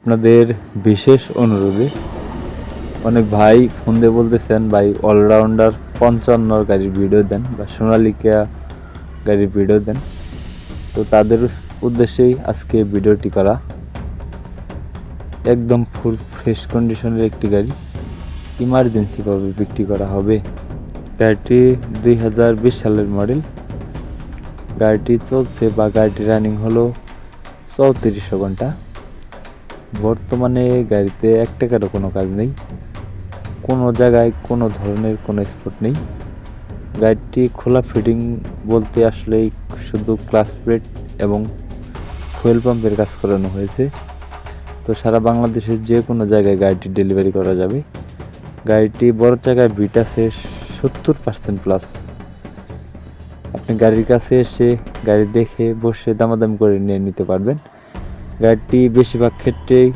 আপনাদের বিশেষ অনুরোধে অনেক ভাই ফোন দিয়ে বলতেছেন ভাই অলরাউন্ডার 55 গাড়ির ভিডিও দেন বা সোনালিকা গাড়ির ভিডিও দেন। তো তাদের উদ্দেশ্যেই আজকে ভিডিওটি করা। একদম ফুল ফ্রেশ কন্ডিশনের একটি গাড়ি ইমার্জেন্সিভাবে বিক্রি করা হবে। গাড়িটি 2020 সালের মডেল। গাড়িটি চলছে বা গাড়িটি রানিং হলো 3400 ঘন্টা। বর্তমানে গাড়িতে 1 টাকারও কোনো কাজ নেই, কোনো জায়গায় কোনো ধরনের কোনো স্পট নেই। গাড়িটি খোলা ফিটিং বলতে আসলেই শুধু ক্লাচ প্লেট এবং ফুয়েল পাম্পের কাজ করানো হয়েছে। তো সারা বাংলাদেশের যে কোনো জায়গায় গাড়িটি ডেলিভারি করা যাবে। গাড়িটি বড় জায়গায় বিট আছে 70% প্লাস। আপনি গাড়ির কাছে এসে গাড়ি দেখে বসে দামাদামি করে নিয়ে নিতে পারবেন। গাড়িটি বেশিরভাগ ক্ষেত্রেই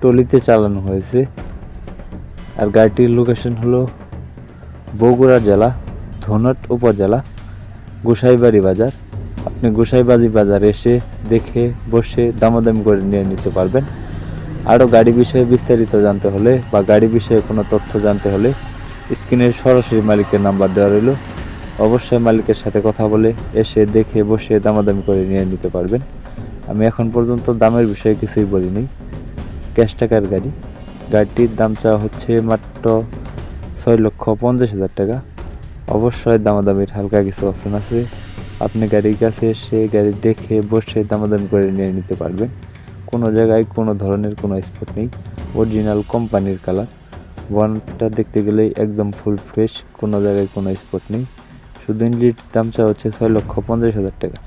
টলিতে চালানো হয়েছে। আর গাড়িটির লোকেশন হলো বগুড়া জেলা ধনট উপজেলা গোসাইবাড়ি বাজার। আপনি গোসাইবাড়ি বাজার এসে দেখে বসে দামাদামি করে নিয়ে নিতে পারবেন। আরও গাড়ি বিষয়ে বিস্তারিত জানতে হলে বা গাড়ি বিষয়ে কোনো তথ্য জানতে হলে স্ক্রিনের সরাসরি মালিকের নাম্বার দেওয়া রইল। অবশ্যই মালিকের সাথে কথা বলে এসে দেখে বসে দামাদামি করে নিয়ে নিতে পারবেন। আমি এখন পর্যন্ত দামের বিষয়ে কিছুই বলিনি। ক্যাশ টাকার গাড়ি। গাড়িটির দাম চাওয়া হচ্ছে মাত্র 6,50,000 টাকা। অবশ্যই দামাদামির হালকা কিছু অপশন আছে। আপনি গাড়ির কাছে এসে গাড়ি দেখে বসে দামাদামি করে নিয়ে নিতে পারবেন। কোনো জায়গায় কোনো ধরনের কোনো স্পট নেই। অরিজিনাল কোম্পানির কালার। বনেটটা দেখতে গেলেই একদম ফুল ফ্রেশ, কোনো জায়গায় কোনো স্পট নেই। শুধু ইঞ্জিনের দাম চাওয়া হচ্ছে 6,50,000 টাকা।